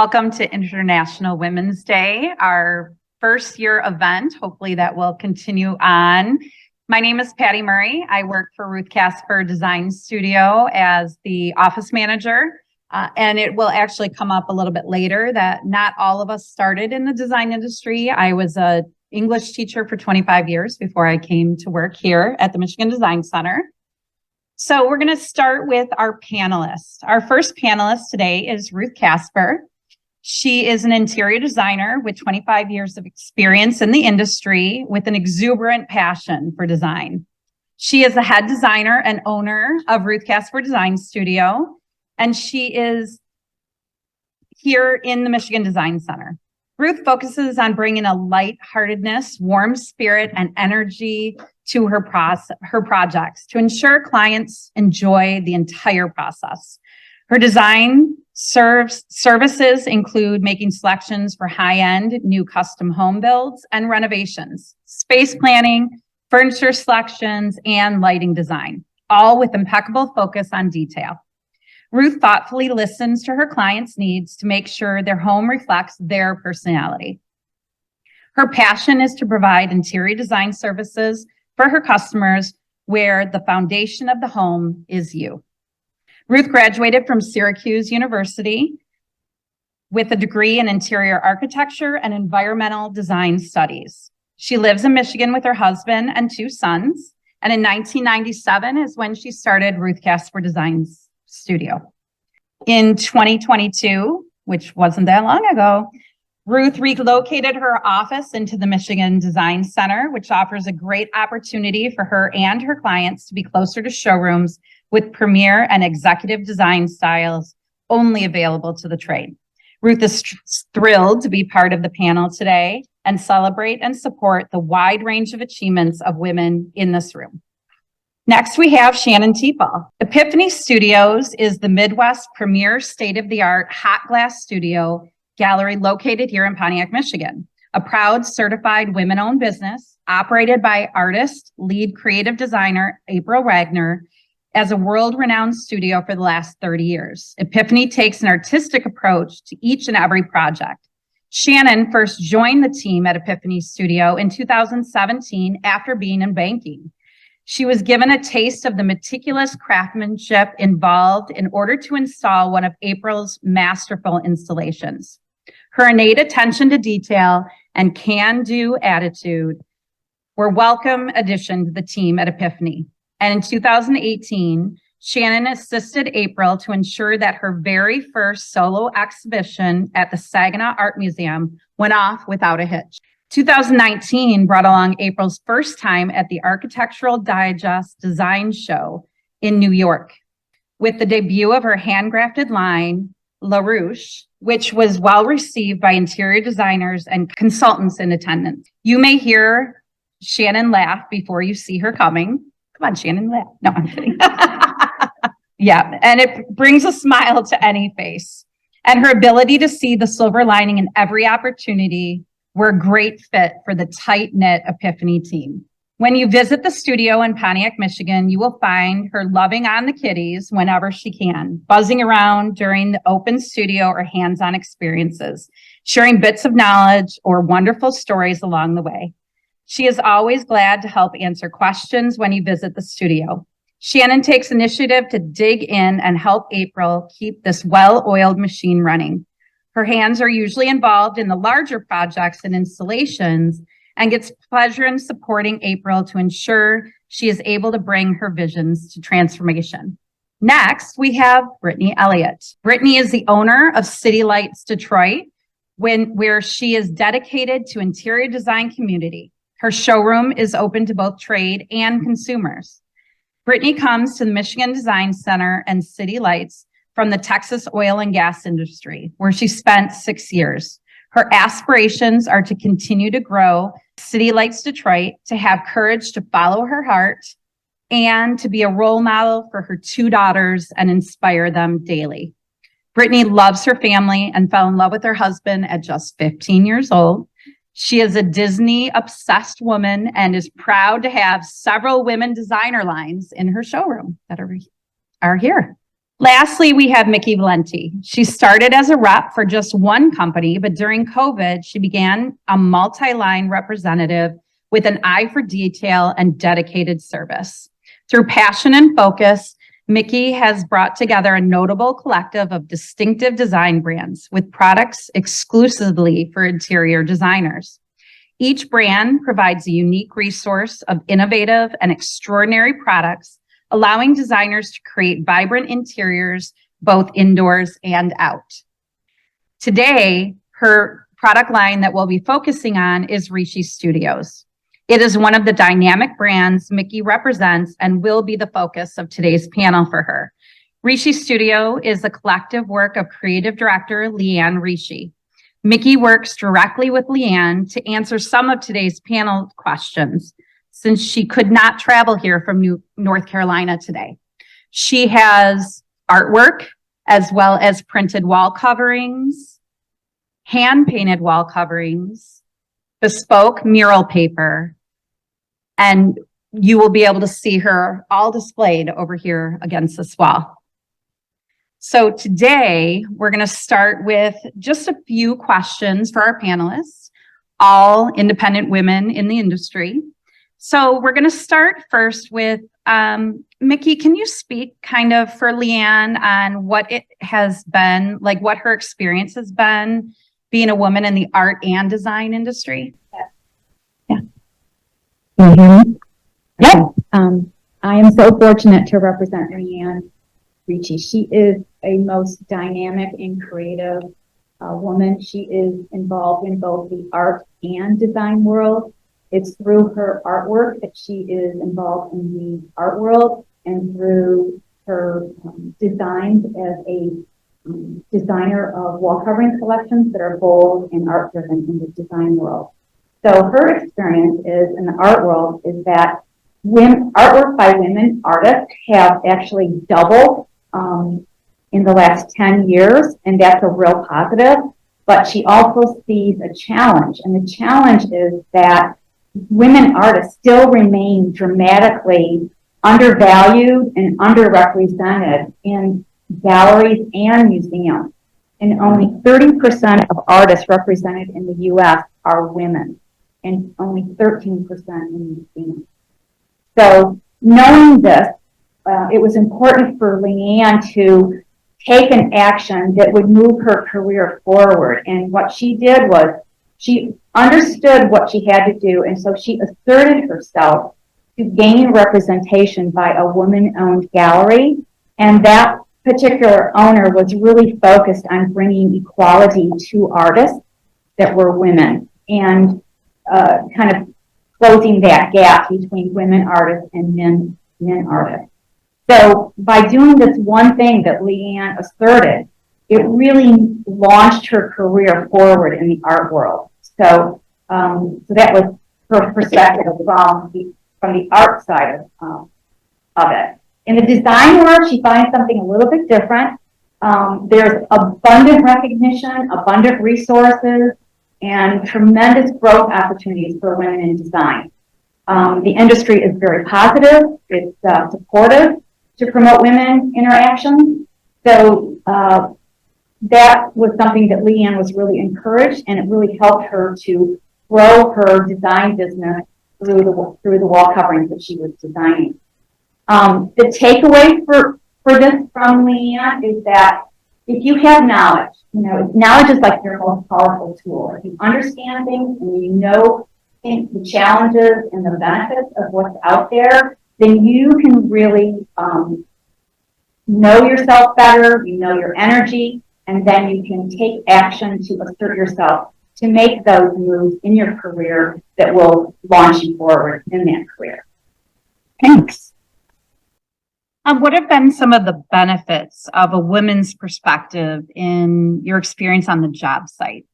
Welcome to International Women's Day, our first year event. Hopefully that will continue on. My name is Patty Murray. I work for Ruth Casper Design Studio as the office manager. And it will actually come up a little bit later that not all of us started in the design industry. I was an English teacher for 25 years before I came to work here at the Michigan Design Center. So we're going to start with our panelists. Our first panelist today is Ruth Casper. She is an interior designer with 25 years of experience in the industry with an exuberant passion for design. She is the head designer and owner of Ruth Casper Design Studio, and she is here in the Michigan Design Center. Ruth focuses on bringing a lightheartedness, warm spirit, and energy to her projects to ensure clients enjoy the entire process. Her design services include making selections for high-end new custom home builds and renovations, space planning, furniture selections, and lighting design, all with impeccable focus on detail. Ruth thoughtfully listens to her clients' needs to make sure their home reflects their personality. Her passion is to provide interior design services for her customers where the foundation of the home is you. Ruth graduated from Syracuse University with a degree in interior architecture and environmental design studies. She lives in Michigan with her husband and two sons, and in 1997 is when she started Ruth Casper Design Studio. In 2022, which wasn't that long ago, Ruth relocated her office into the Michigan Design Center, which offers a great opportunity for her and her clients to be closer to showrooms with premier and executive design styles only available to the trade. Ruth is thrilled to be part of the panel today and celebrate and support the wide range of achievements of women in this room. Next, we have Shannon Teeple. Epiphany Studios is the Midwest premier state-of-the-art hot glass studio gallery located here in Pontiac, Michigan, a proud certified women-owned business operated by artist, lead creative designer April Wagner as a world-renowned studio for the last 30 years. Epiphany takes an artistic approach to each and every project. Shannon first joined the team at Epiphany Studio in 2017 after being in banking. She was given a taste of the meticulous craftsmanship involved in order to install one of April's masterful installations. Her innate attention to detail and can-do attitude were welcome addition to the team at Epiphany. And in 2018, Shannon assisted April to ensure that her very first solo exhibition at the Saginaw Art Museum went off without a hitch. 2019 brought along April's first time at the Architectural Digest Design Show in New York with the debut of her handcrafted line, La Ruche, which was well received by interior designers and consultants in attendance. You may hear Shannon laugh before you see her coming. Come on, Shannon, laugh. No, I'm kidding. Yeah, and it brings a smile to any face. And her ability to see the silver lining in every opportunity were a great fit for the tight-knit Epiphany team. When you visit the studio in Pontiac, Michigan, you will find her loving on the kiddies whenever she can, buzzing around during the open studio or hands-on experiences, sharing bits of knowledge or wonderful stories along the way. She is always glad to help answer questions when you visit the studio. Shannon takes initiative to dig in and help April keep this well-oiled machine running. Her hands are usually involved in the larger projects and installations and gets pleasure in supporting April to ensure she is able to bring her visions to transformation. Next, we have Brittany Elliott. Brittany is the owner of City Lights Detroit, where she is dedicated to interior design community. Her showroom is open to both trade and consumers. Brittany comes to the Michigan Design Center and City Lights from the Texas oil and gas industry, where she spent 6 years. Her aspirations are to continue to grow City Lights Detroit, to have courage to follow her heart, and to be a role model for her two daughters and inspire them daily. Brittany loves her family and fell in love with her husband at just 15 years old. She is a Disney-obsessed woman and is proud to have several women designer lines in her showroom that are here. Lastly, we have Mickey Valenti. She started as a rep for just one company, but during COVID, she began a multi-line representative with an eye for detail and dedicated service. Through passion and focus, Mickey has brought together a notable collective of distinctive design brands with products exclusively for interior designers. Each brand provides a unique resource of innovative and extraordinary products, allowing designers to create vibrant interiors, both indoors and out. Today, her product line that we'll be focusing on is Rishi Studios. It is one of the dynamic brands Mickey represents and will be the focus of today's panel for her. Rishi Studio is a collective work of creative director Leanne Rishi. Mickey works directly with Leanne to answer some of today's panel questions, since she could not travel here from North Carolina today. She has artwork as well as printed wall coverings, hand-painted wall coverings, bespoke mural paper, and you will be able to see her all displayed over here against this wall. So today, we're going to start with just a few questions for our panelists, all independent women in the industry. So we're going to start first with Mickey. Can you speak kind of for Leanne on what it has been, like what her experience has been being a woman in the art and design industry? Yeah. Can you hear me? Yep. I am so fortunate to represent Leanne Rishi. She is a most dynamic and creative woman. She is involved in both the art and design world. It's through her artwork that she is involved in the art world, and through her designs as a designer of wall covering collections that are bold and art driven in the design world. So her experience is in the art world is that artwork by women artists have actually doubled in the last 10 years, and that's a real positive. But she also sees a challenge, and the challenge is that women artists still remain dramatically undervalued and underrepresented in galleries and museums. And only 30% of artists represented in the U.S. are women, and only 13% in museums. So knowing this, it was important for Leanne to take an action that would move her career forward. And what she did was she understood what she had to do, and so she asserted herself to gain representation by a woman-owned gallery. And that particular owner was really focused on bringing equality to artists that were women, and kind of closing that gap between women artists and men artists. So by doing this one thing that Leanne asserted, it really launched her career forward in the art world. So, so that was her perspective from the art side of it. In the design world, she finds something a little bit different. There's abundant recognition, abundant resources, and tremendous growth opportunities for women in design. The industry is very positive. It's supportive to promote women interactions. So that was something that Leanne was really encouraged, and it really helped her to grow her design business through the wall coverings that she was designing. The takeaway for this from Leanne is that if you have knowledge, knowledge is like your most powerful tool. If you understand things and you know the challenges and the benefits of what's out there, then you can really know yourself better, you know your energy, and then you can take action to assert yourself to make those moves in your career that will launch you forward in that career. Thanks. What have been some of the benefits of a woman's perspective in your experience on the job site?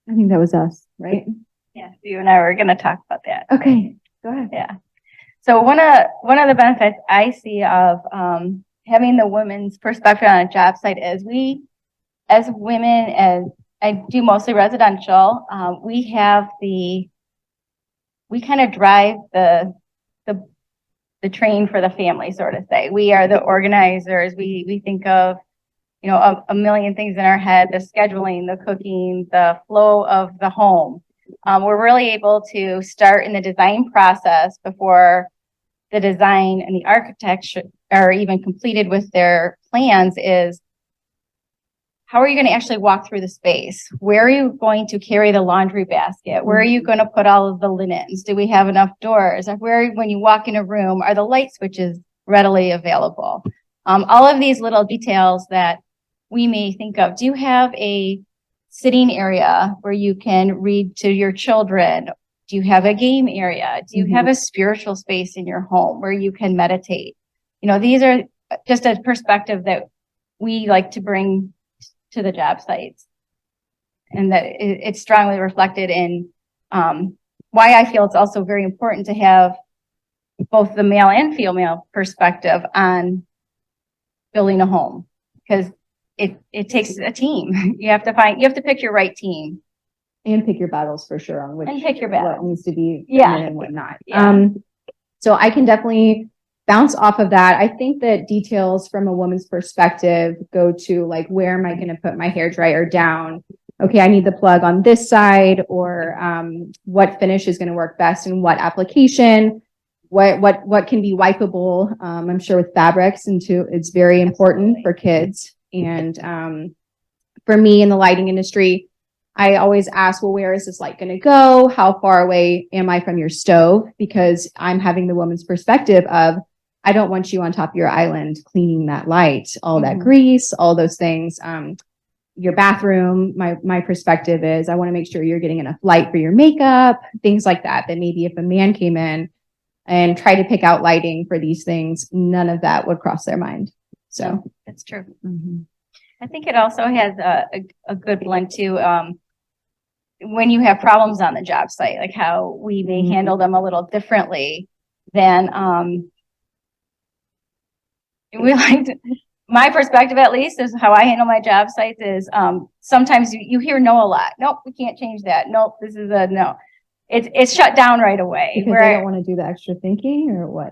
I think that was us, right? Yeah, you and I were going to talk about that. Okay, go ahead. Yeah. So one of the benefits I see of having the women's perspective on a job site is we, as women, as I do mostly residential, we kind of drive the train for the family, sort of say. We are the organizers. We think of, you know, a million things in our head, the scheduling, the cooking, the flow of the home. We're really able to start in the design process before the design and the architecture are even completed with their plans. Is how are you going to actually walk through the space? Where are you going to carry the laundry basket? Where are you going to put all of the linens? Do we have enough doors? Where, when you walk in a room, are the light switches readily available? All of these little details that we may think of. Do you have a sitting area where you can read to your children? Do you have a game area? Do you have a spiritual space in your home where you can meditate? You know, these are just a perspective that we like to bring to the job sites, and that it's strongly reflected in why I feel it's also very important to have both the male and female perspective on building a home, because it takes a team. You have to pick your right team. And pick your battles for sure on which And pick your what battle. needs to be Yeah. and what not. Yeah. So I can definitely bounce off of that. I think that details from a woman's perspective go to like, where am I going to put my hair dryer down? Okay, I need the plug on this side, or what finish is going to work best in what application, what can be wipeable. I'm sure with fabrics, and too, it's very important for kids. And for me in the lighting industry, I always ask, well, where is this light going to go? How far away am I from your stove? Because I'm having the woman's perspective of, I don't want you on top of your island cleaning that light, all that grease, all those things. Your bathroom, my perspective is, I want to make sure you're getting enough light for your makeup, things like that. That maybe if a man came in and tried to pick out lighting for these things, none of that would cross their mind. So That's true. I think it also has a good blend too. When you have problems on the job site, like how we may handle them a little differently than we like to, my perspective at least is how I handle my job sites is sometimes you hear no a lot. Nope, we can't change that. Nope, this is a no. It's shut down right away. because they don't want to do the extra thinking, or what?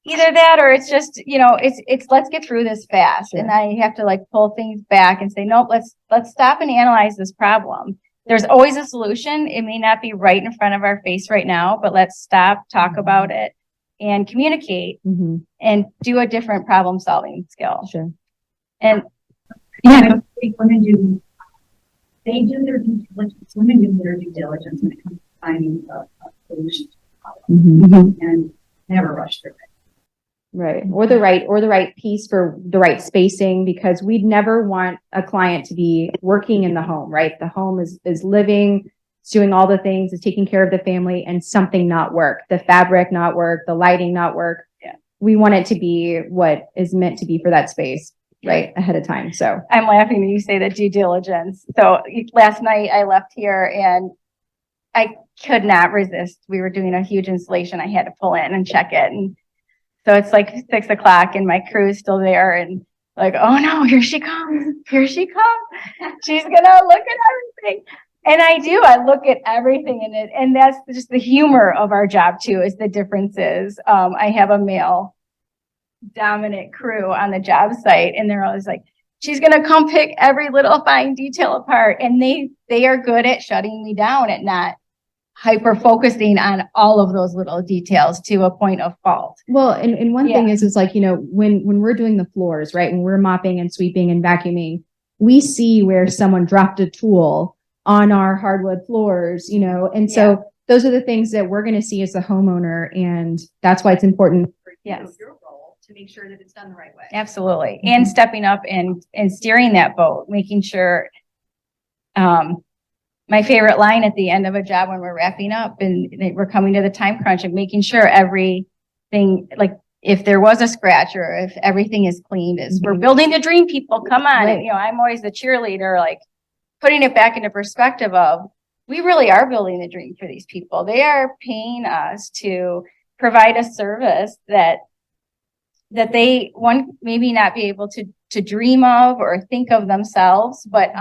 Either that, or it's just, you know, it's let's get through this fast. Sure. And I have to like pull things back and say, nope, let's stop and analyze this problem. There's always a solution. It may not be right in front of our face right now, but let's stop, talk about it, and communicate and do a different problem solving skill. Sure. And yeah, women do, they do their due diligence. Women do their due diligence when it comes to finding a solution to the problem, and never rush through it. Right. Or the right piece for the right spacing, because we'd never want a client to be working in the home, right? The home is living, it's doing all the things, it's taking care of the family, and something not work, the fabric not work, the lighting not work. Yeah. We want it to be what is meant to be for that space, right, ahead of time. So I'm laughing when you say the due diligence. So last night I left here and I could not resist. We were doing a huge installation. I had to pull in and check it. And so it's like 6 o'clock and my crew is still there, and like, oh no, here she comes. Here she comes. She's gonna look at everything. And I do, I look at everything in it. And that's just the humor of our job too, is the differences. I have a male dominant crew on the job site, and they're always like, she's gonna come pick every little fine detail apart. And they are good at shutting me down, at not hyper focusing on all of those little details to a point of fault. well, and one thing is like, you know, when we're doing the floors, right, when we're mopping and sweeping and vacuuming, we see where someone dropped a tool on our hardwood floors, you know, and so those are the things that we're going to see as the homeowner, and that's why it's important for Yes. your role to make sure that it's done the right way. Absolutely. And stepping up and steering that boat, making sure, my favorite line at the end of a job when we're wrapping up and we're coming to the time crunch, and making sure everything, like if there was a scratch or if everything is cleaned, is we're building the dream, people, come on. Right. And, you know, I'm always the cheerleader, like putting it back into perspective of, we really are building the dream for these people. They are paying us to provide a service that they, one, maybe not be able to dream of or think of themselves, but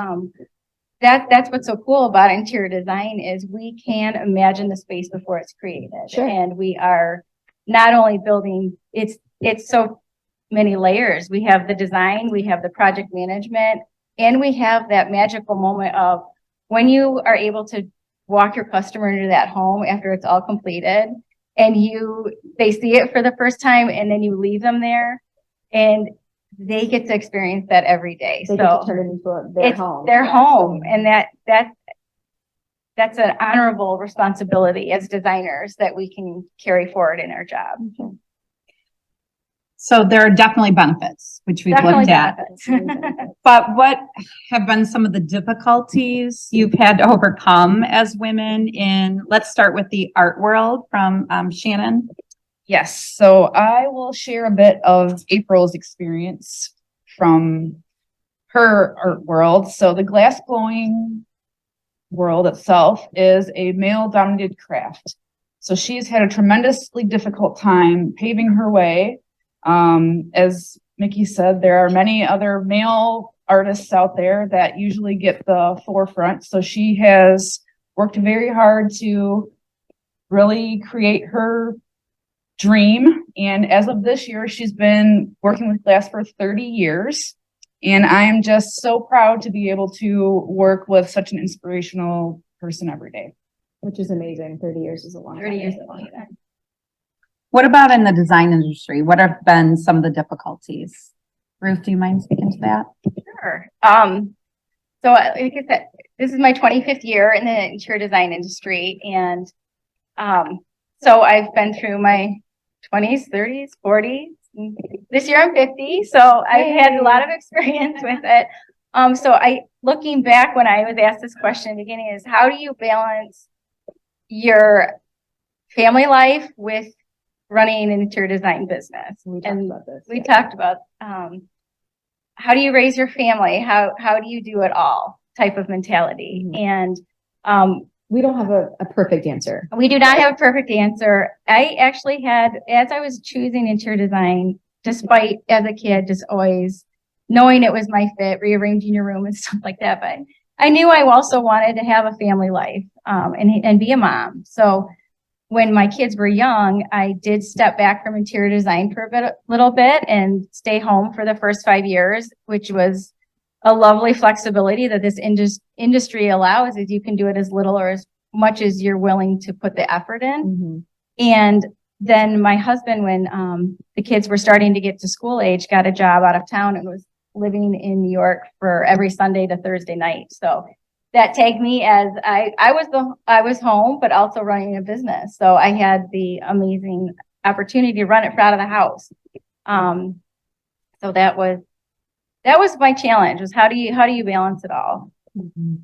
that's what's so cool about interior design, is we can imagine the space before it's created. Sure. And we are not only building, it's so many layers. We have the design, we have the project management, and we have that magical moment of when you are able to walk your customer into that home after it's all completed and they see it for the first time and then you leave them there and they get to experience that every day. They get to turn it into their it's home. their home. And that's an honorable responsibility as designers that we can carry forward in our job. So there are definitely benefits, which we've Definitely looked at. benefits. But what have been some of the difficulties you've had to overcome as women let's start with the art world from Shannon. Yes, so I will share a bit of April's experience from her art world. So the glass blowing world itself is a male dominated craft. So she's had a tremendously difficult time paving her way. As Mickey said, there are many other male artists out there that usually get the forefront. So she has worked very hard to really create her dream. And as of this year, she's been working with glass for 30 years. And I am just so proud to be able to work with such an inspirational person every day. Which is amazing. 30 years is a long 30 time. years is a long time. What about in the design industry? What have been some of the difficulties? Ruth, do you mind speaking to that? Sure. So like I said, this is my 25th year in the interior design industry. And so I've been through my 20s, 30s, 40s. This year I'm 50. So I've had a lot of experience with it. So looking back when I was asked this question in the beginning is how do you balance your family life with running an interior design business? We talked about this. We talked about how do you raise your family? How do you do it all type of mentality? Mhm. And We don't have a perfect answer. we do not have a perfect answer. I actually had, as I was choosing interior design, despite as a kid, just always knowing it was my fit, rearranging your room and stuff like that. But I knew I also wanted to have a family life and be a mom. So when my kids were young, I did step back from interior design for little bit and stay home for the first 5 years, which was a lovely flexibility that this industry allows, is you can do it as little or as much as you're willing to put the effort in. Mm-hmm. And then my husband, when the kids were starting to get to school age, got a job out of town and was living in New York for every Sunday to Thursday night. So that tagged me as I was home, but also running a business. So I had the amazing opportunity to run it out of the house. So that was my challenge, was how do you balance it all? Mm-hmm.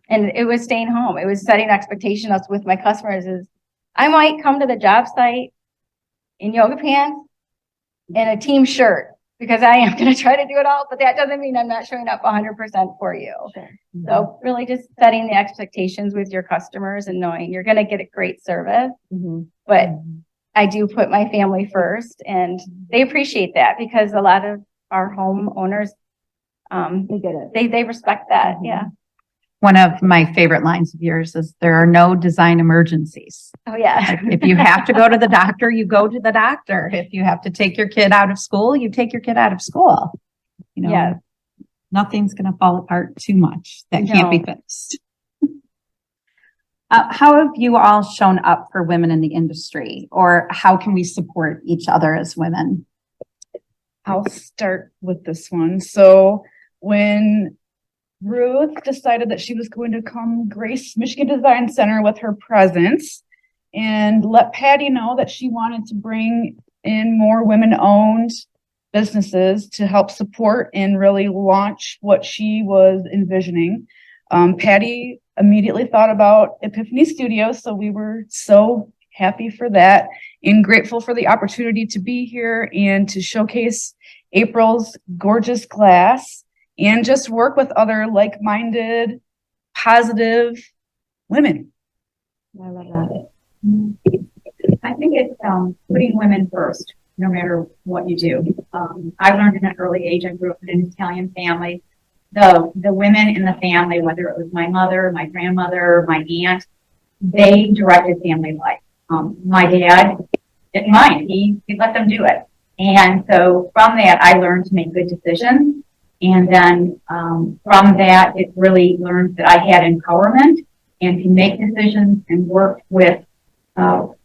And it was staying home. It was setting expectations with my customers is I might come to the job site in yoga pants and a team shirt because I am going to try to do it all, but that doesn't mean I'm not showing up 100% for you. Mm-hmm. So really just setting the expectations with your customers and knowing you're going to get a great service, Mm-hmm. but I do put my family first and they appreciate that because a lot of our homeowners, They get it. they respect that. Mhm. Yeah. One of my favorite lines of yours is there are no design emergencies. Oh yeah. Like, if you have to go to the doctor, you go to the doctor. If you have to take your kid out of school, you take your kid out of school. You know, Yeah. nothing's going to fall apart too much that No. can't be fixed. How have you all shown up for women in the industry, or how can we support each other as women? I'll start with this one. So when Ruth decided that she was going to come grace Michigan Design Center with her presence and let Patty know that she wanted to bring in more women-owned businesses to help support and really launch what she was envisioning. Patty immediately thought about Epiphany Studios, so we were so happy for that and grateful for the opportunity to be here and to showcase April's gorgeous glass and just work with other like-minded, positive women. I love that. I think it's putting women first, no matter what you do. I learned in an early age. I grew up in an Italian family. The women in the family, whether it was my mother, my grandmother, my aunt, they directed family life. My dad didn't mind. He let them do it. And so from that, I learned to make good decisions. And then from that, it really learned that I had empowerment and can make decisions and work with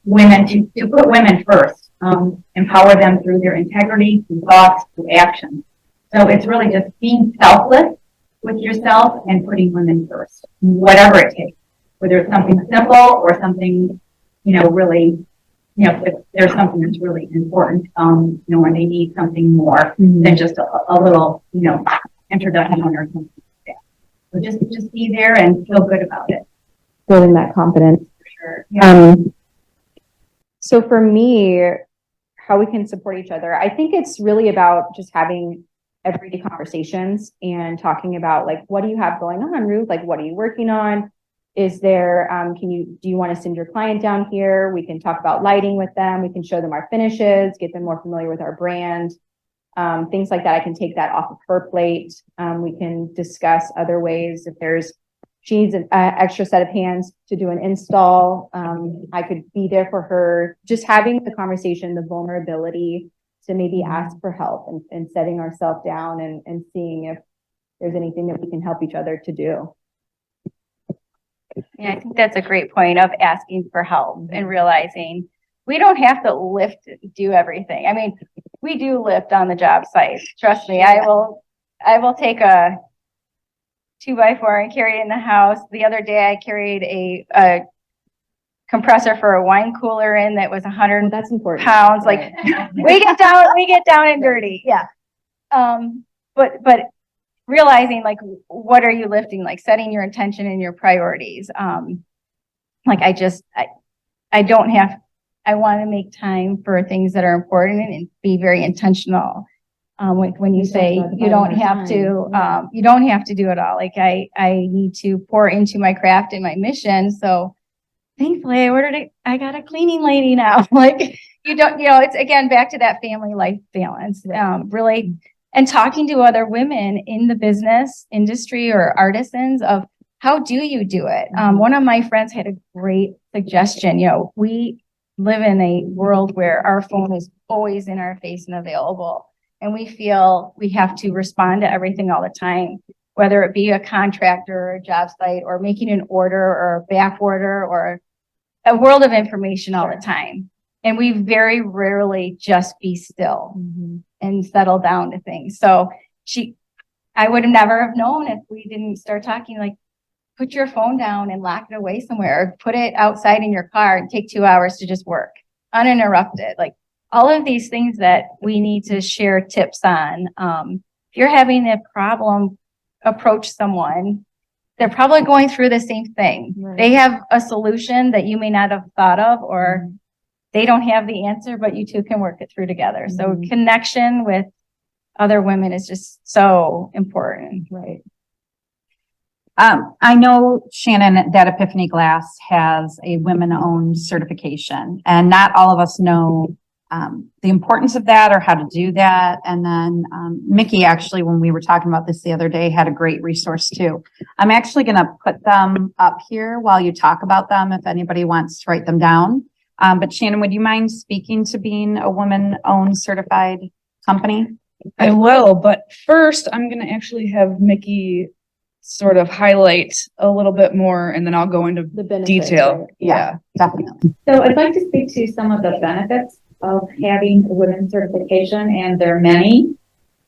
women to put women first, empower them through their integrity, through thoughts, through action. So it's really just being selfless with yourself and putting women first, whatever it takes, whether it's something simple or something, really, if there's something that's really important, when they need something more than just a little, introduction or something like that. So just be there and feel good about it. Building that confidence. For sure. Yeah. So for me, how we can support each other, I think it's really about just having everyday conversations and talking about like, what do you have going on, Ruth? Like, what are you working on? Is there, do you want to send your client down here? We can talk about lighting with them. We can show them our finishes, get them more familiar with our brand. Things like that. I can take that off of her plate. We can discuss other ways. If she needs an extra set of hands to do an install, I could be there for her. Just having the conversation, the vulnerability to maybe ask for help and setting ourselves down and seeing if there's anything that we can help each other to do. Yeah, I think that's a great point of asking for help and realizing we don't have to do everything. I mean, we do lift on the job site. Trust me, I will take a 2x4 and carry it in the house. The other day I carried a compressor for a wine cooler in that was 100 That's important. pounds. Like we get down and dirty. Yeah. But realizing like, what are you lifting? Like setting your intention and your priorities. Like I want to make time for things that are important and be very intentional. When you say you don't have to do it all. Like I need to pour into my craft and my mission. So thankfully I got a cleaning lady now. Like it's again, back to that family life balance, really, and talking to other women in the business industry or artisans of how do you do it? One of my friends had a great suggestion. We live in a world where our phone is always in our face and available. And we feel we have to respond to everything all the time, whether it be a contractor or a job site or making an order or a back order or a world of information all the time. And we very rarely just be still and settle down to things. So I would have never have known if we didn't start talking like, put your phone down and lock it away somewhere, or put it outside in your car and take 2 hours to just work uninterrupted. Like all of these things that we need to share tips on. If you're having a problem, approach someone. They're probably going through the same thing. Right. They have a solution that you may not have thought of, or they don't have the answer, but you two can work it through together. So connection with other women is just so important. Right. I know, Shannon, that Epiphany Glass has a women-owned certification, and not all of us know the importance of that or how to do that. And then Mickey, actually, when we were talking about this the other day, had a great resource too. I'm actually going to put them up here while you talk about them if anybody wants to write them down. But Shannon, would you mind speaking to being a woman-owned certified company? I will, but first I'm going to actually have Mickey sort of highlight a little bit more, and then I'll go into The benefits, detail. right? Yeah, Definitely. So I'd like to speak to some of the benefits of having a women's certification, and there are many.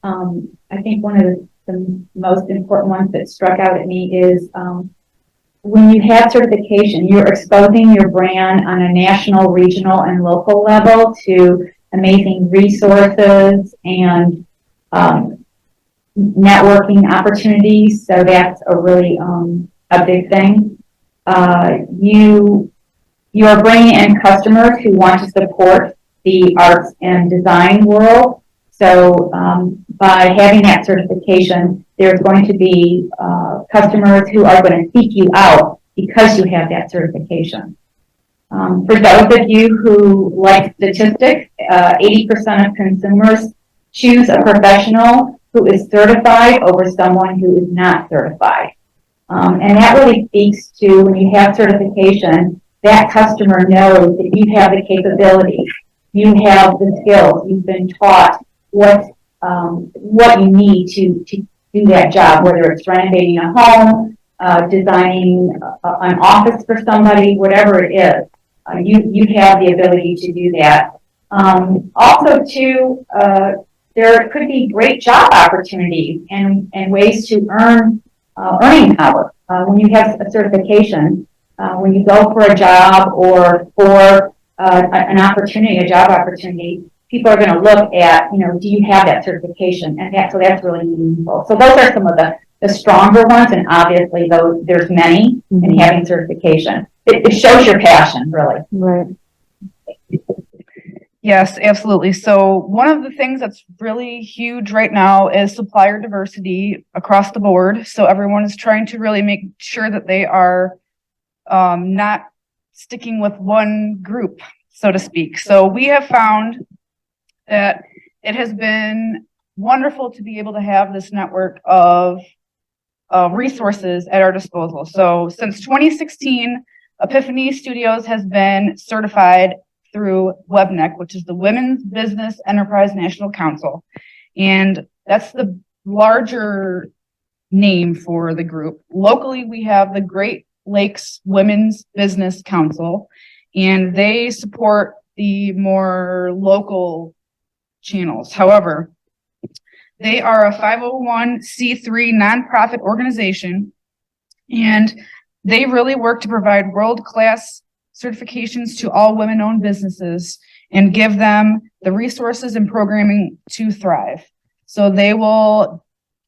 I think one of the most important ones that struck out at me is when you have certification, you're exposing your brand on a national, regional, and local level to amazing resources and networking opportunities. So that's a really a big thing. You are bringing in customers who want to support the arts and design world. So by having that certification, there's going to be customers who are going to seek you out because you have that certification. For those of you who like statistics, 80% of consumers choose a professional who is certified over someone who is not certified. And that really speaks to when you have certification, that customer knows that you have the capabilities. you have the skills, you've been taught what you need to do that job, whether it's renovating a home, designing an office for somebody, whatever it is. You have the ability to do that. Also, too, there could be great job opportunities and ways to earn earning power when you have a certification. When you go for a job or for an opportunity, a job opportunity, people are going to look at, do you have that certification? And so that's really meaningful. So those are some of the stronger ones, and obviously there's many in having certification. It shows your passion, really. Right. Yes, absolutely. So one of the things that's really huge right now is supplier diversity across the board. So everyone is trying to really make sure that they are not sticking with one group, so to speak. So we have found that it has been wonderful to be able to have this network of resources at our disposal. So since 2016, Epiphany Studios has been certified through WebNEC, which is the Women's Business Enterprise National Council. And that's the larger name for the group. Locally, we have the Great Lakes Women's Business Council, and they support the more local channels. However, they are a 501c3 nonprofit organization, and they really work to provide world-class certifications to all women-owned businesses and give them the resources and programming to thrive. So they will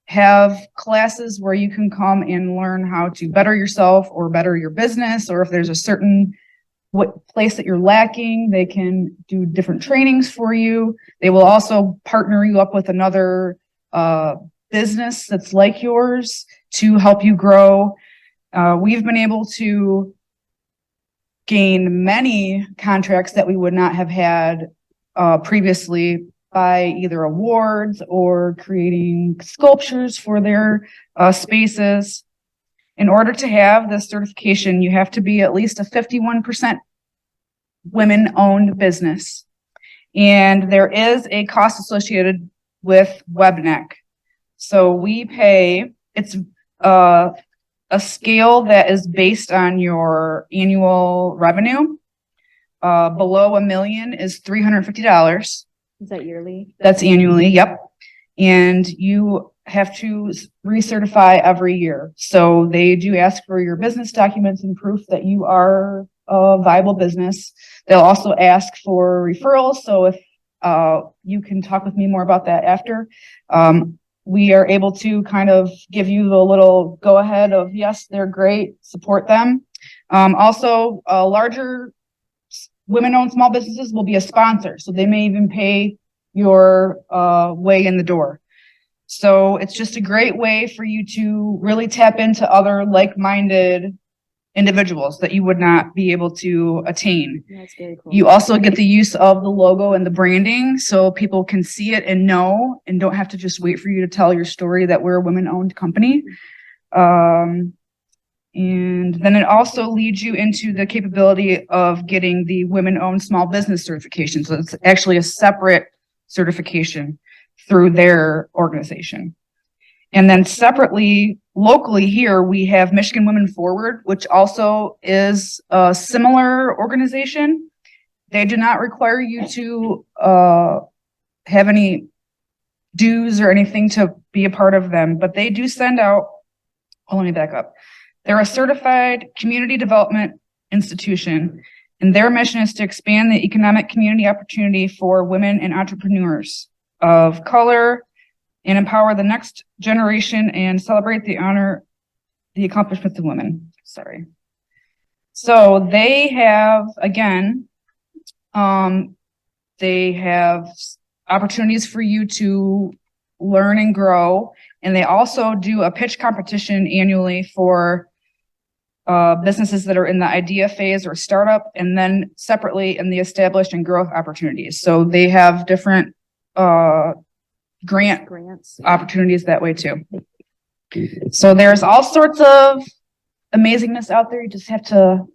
have classes where you can come and learn how to better yourself or better your business, or if there's a certain place that you're lacking, they can do different trainings for you. They will also partner you up with another business that's like yours to help you grow. We've been able to gain many contracts that we would not have had previously by either awards or creating sculptures for their spaces. In order to have this certification, you have to be at least a 51% women-owned business. And there is a cost associated with WebNEC. So we pay, it's a scale that is based on your annual revenue. Below $1 million is $350. Is that yearly? That's annually, yep. And you have to recertify every year. So they do ask for your business documents and proof that you are a viable business. They'll also ask for referrals. So if you can talk with me more about that after. We are able to kind of give you the little go ahead of, yes, they're great, support them. Also, larger women-owned small businesses will be a sponsor. So they may even pay your way in the door. So it's just a great way for you to really tap into other like-minded individuals that you would not be able to attain. That's very cool. You also get the use of the logo and the branding so people can see it and know and don't have to just wait for you to tell your story that we're a women-owned company. And then it also leads you into the capability of getting the women-owned small business certification. So it's actually a separate certification through their organization. And then separately, locally here, we have Michigan Women Forward, which also is a similar organization. They do not require you to have any dues or anything to be a part of them, but they do send out, let me back up. They're a certified community development institution, and their mission is to expand the economic community opportunity for women and entrepreneurs of color and empower the next generation and celebrate the accomplishments of women. Sorry. So they have, again, they have opportunities for you to learn and grow. And they also do a pitch competition annually for businesses that are in the idea phase or startup, and then separately in the established and growth opportunities. So they have different grants opportunities that way too. So there's all sorts of amazingness out there. You just have to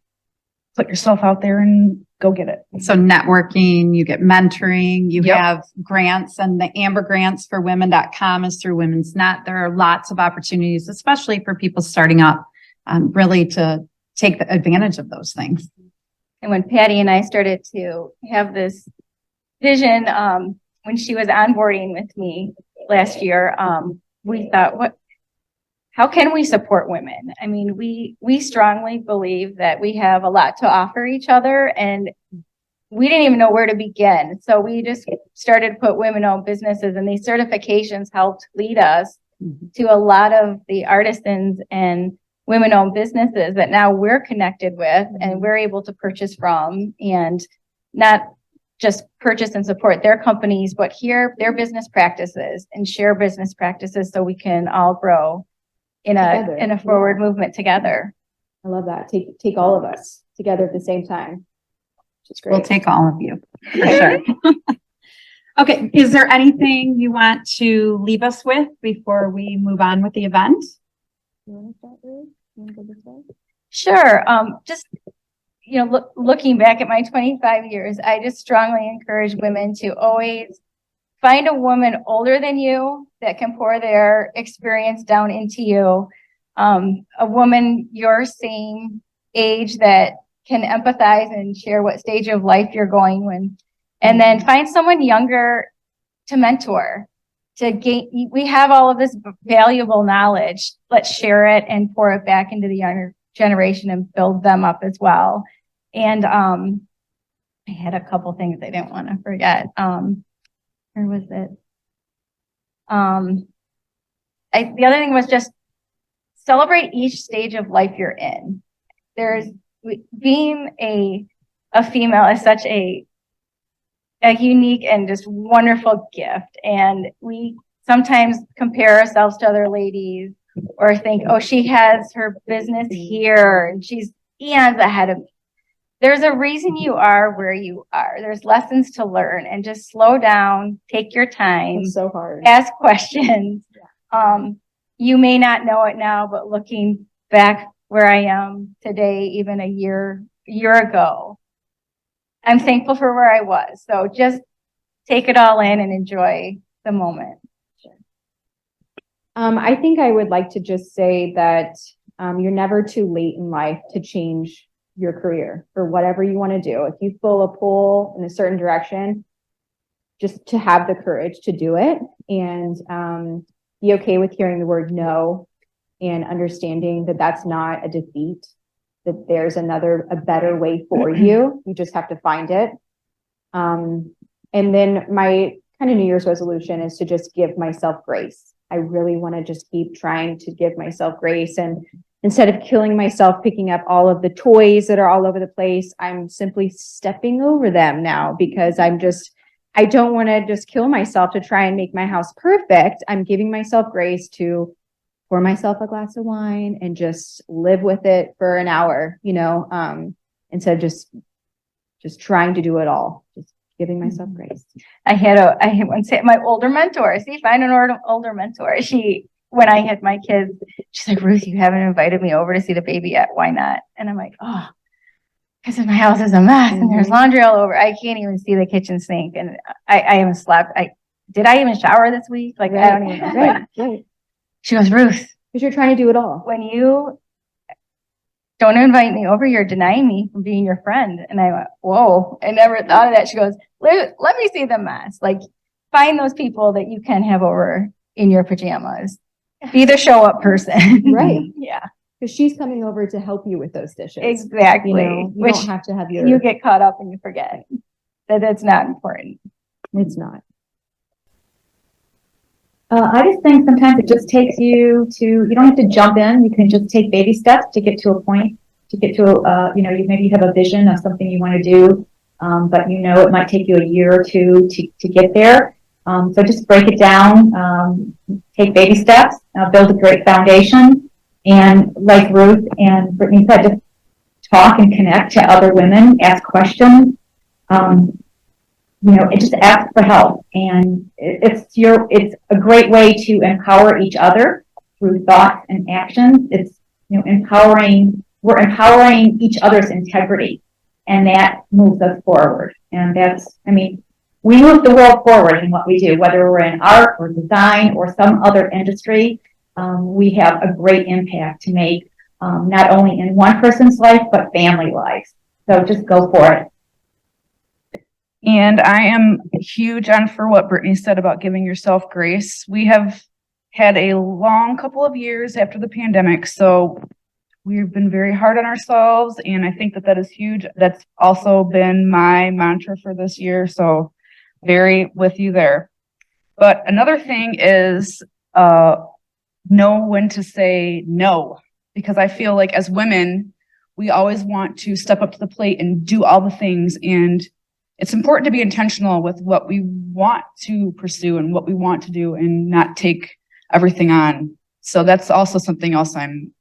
put yourself out there and go get it. So networking, you get mentoring, you Yep. have grants, and the Amber Grants for Women.com is through Women's Net. There are lots of opportunities, especially for people starting up, really to take the advantage of those things. And when Patty and I started to have this vision, when she was onboarding with me last year, we thought, how can we support women? I mean, we strongly believe that we have a lot to offer each other, and we didn't even know where to begin. So we just started to put women-owned businesses, and these certifications helped lead us to a lot of the artisans and women-owned businesses that now we're connected with and we're able to purchase from, and not just purchase and support their companies, but hear their business practices and share business practices so we can all grow in Together. a forward movement together. I love that. Take all of us together at the same time. Which is We'll great. take all of you. For sure. Okay, is there anything you want to leave us with before we move on with the event? You wanna start, Ruth? You wanna go this way? Sure. Just, looking back at my 25 years, I just strongly encourage women to always find a woman older than you that can pour their experience down into you. A woman your same age that can empathize and share what stage of life you're going when, and then find someone younger to mentor, to gain. We have all of this valuable knowledge. Let's share it and pour it back into the younger generation and build them up as well. And I had a couple things I didn't want to forget. Where was it? The other thing was just celebrate each stage of life you're in. Being a female is such a unique and just wonderful gift. And we sometimes compare ourselves to other ladies or think, oh, she has her business here and she's eons ahead of me. There's a reason you are where you are. There's lessons to learn, and just slow down, take your time, It's so hard. ask questions. You may not know it now, but looking back where I am today, even a year ago, I'm thankful for where I was. So just take it all in and enjoy the moment. I think I would like to just say that you're never too late in life to change your career for whatever you want to do. If you feel a pull in a certain direction, just to have the courage to do it, and be okay with hearing the word no, and understanding that that's not a defeat, that there's a better way for you. You just have to find it. And then my kind of New Year's resolution is to just give myself grace. I really want to just keep trying to give myself grace, and instead of killing myself picking up all of the toys that are all over the place, I'm simply stepping over them now, because I don't want to just kill myself to try and make my house perfect. I'm giving myself grace to pour myself a glass of wine and just live with it for an hour, instead of just trying to do it all, just giving myself grace. I had one say, my older mentor, find an older mentor. When I had my kids, she's like, Ruth, you haven't invited me over to see the baby yet. Why not? And I'm like, oh, because my house is a mess and there's laundry all over. I can't even see the kitchen sink, and I haven't slept. Did I even shower this week? Like, I don't even know. Right. She goes, Ruth, Because you're trying to do it all. when you don't invite me over, you're denying me from being your friend. And I went, whoa, I never thought of that. She goes, let me see the mess. Like, find those people that you can have over in your pajamas. Be the show up person. Right. Yeah, Because she's coming over to help you with those dishes. exactly. You Which don't have to have your. you get caught up and you forget that it's not important. It's not. I just think sometimes it just takes you don't have to jump in. You can just take baby steps to get to a point, to get to, maybe you have a vision of something you want to do, but it might take you a year or two to get there. So just break it down, take baby steps, build a great foundation. And like Ruth and Brittany said, just talk and connect to other women, ask questions. And just ask for help, and it's a great way to empower each other through thoughts and actions. It's we're empowering each other's integrity. And that moves us forward. And that's, I mean, we move the world forward in what we do, whether we're in art or design or some other industry. We have a great impact to make, not only in one person's life, but family lives. So just go for it. And I am huge on for what Brittany said about giving yourself grace. We have had a long couple of years after the pandemic, so we've been very hard on ourselves, and I think that that is huge. That's also been my mantra for this year, so very with you there. But another thing is know when to say no, because I feel like as women, we always want to step up to the plate and do all the things, and it's important to be intentional with what we want to pursue and what we want to do and not take everything on. So that's also something else I'm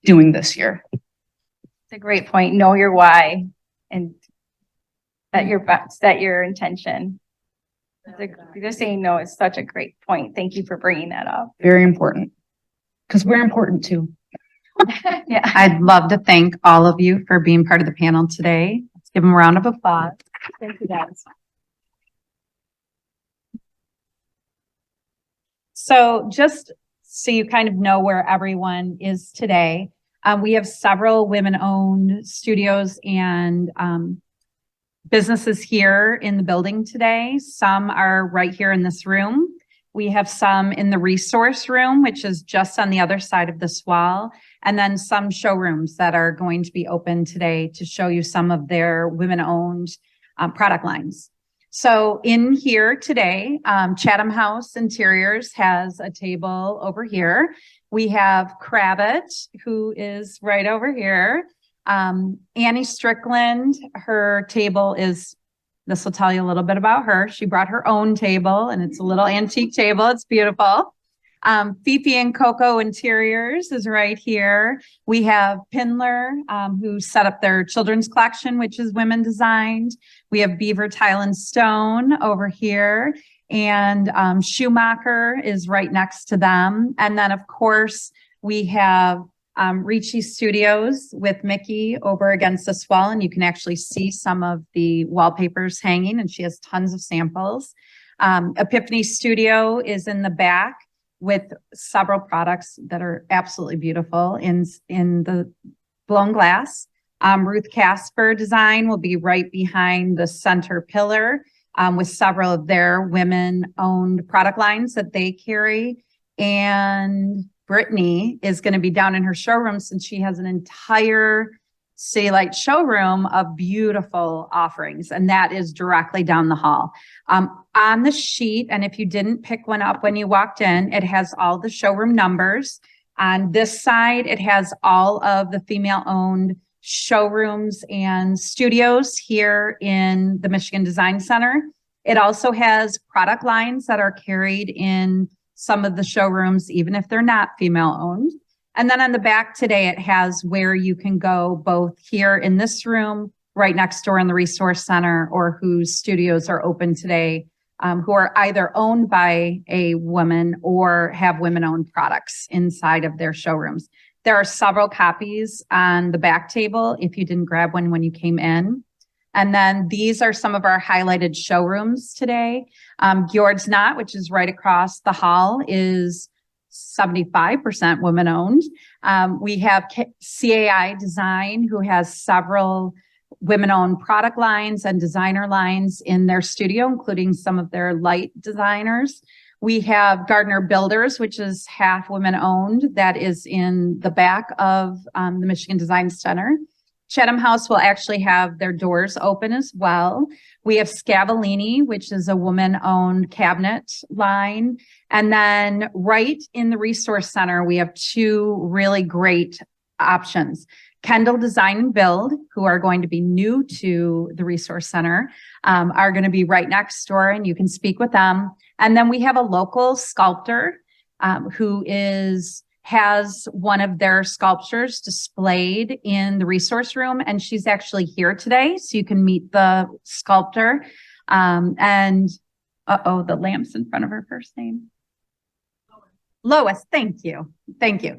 doing this year. It's a great point. Know your why and set your intention. Just saying no is such a great point. Thank you for bringing that up. Very important. Because we're important too. Yeah. I'd love to thank all of you for being part of the panel today. Let's give them a round of applause. Thank you, guys. So just so you kind of know where everyone is today, we have several women-owned studios and businesses here in the building today. Some are right here in this room. We have some in the resource room, which is just on the other side of this wall, and then some showrooms that are going to be open today to show you some of their women-owned product lines. So in here today, Chatham House Interiors has a table over here. We have Kravitz, who is right over here. Annie Strickland, her table is, this will tell you a little bit about her. She brought her own table, and it's a little antique table. It's beautiful. Fifi and Coco Interiors is right here. We have Pindler, who set up their children's collection, which is women designed. We have Beaver Tile and Stone over here. And Schumacher is right next to them. And then, of course, we have Ricci Studios with Mickey over against this wall. And you can actually see some of the wallpapers hanging, and she has tons of samples. Epiphany Studio is in the back with several products that are absolutely beautiful in the blown glass. Ruth Casper Design will be right behind the center pillar with several of their women-owned product lines that they carry. And Brittany is going to be down in her showroom since she has an entire City Light showroom of beautiful offerings, and that is directly down the hall. On the sheet, and if you didn't pick one up when you walked in, it has all the showroom numbers. On this side, it has all of the female-owned showrooms and studios here in the Michigan Design Center. It also has product lines that are carried in some of the showrooms, even if they're not female-owned. And then on the back today, it has where you can go both here in this room, right next door in the Resource Center, or whose studios are open today, who are either owned by a woman or have women-owned products inside of their showrooms. There are several copies on the back table if you didn't grab one when you came in. And then these are some of our highlighted showrooms today. Gjord's Knot, which is right across the hall, is 75% women-owned. We have CAI Design, who has several women-owned product lines and designer lines in their studio, including some of their light designers. We have Gardner Builders, which is half women-owned, that is in the back of the Michigan Design Center. Chatham House will actually have their doors open as well. We have Scavellini, which is a woman-owned cabinet line. And then right in the Resource Center, we have two really great options. Kendall Design and Build, who are going to be new to the Resource Center, are going to be right next door, and you can speak with them. And then we have a local sculptor who has one of their sculptures displayed in the resource room, and she's actually here today, so you can meet the sculptor. The lamp's in front of her first name. Lois, thank you. Thank you.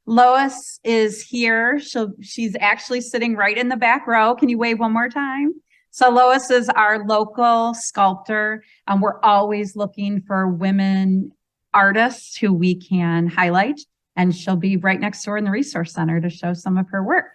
Lois is here. She's actually sitting right in the back row. Can you wave one more time? So Lois is our local sculptor. We're always looking for women artists who we can highlight, and she'll be right next door in the resource center to show some of her work.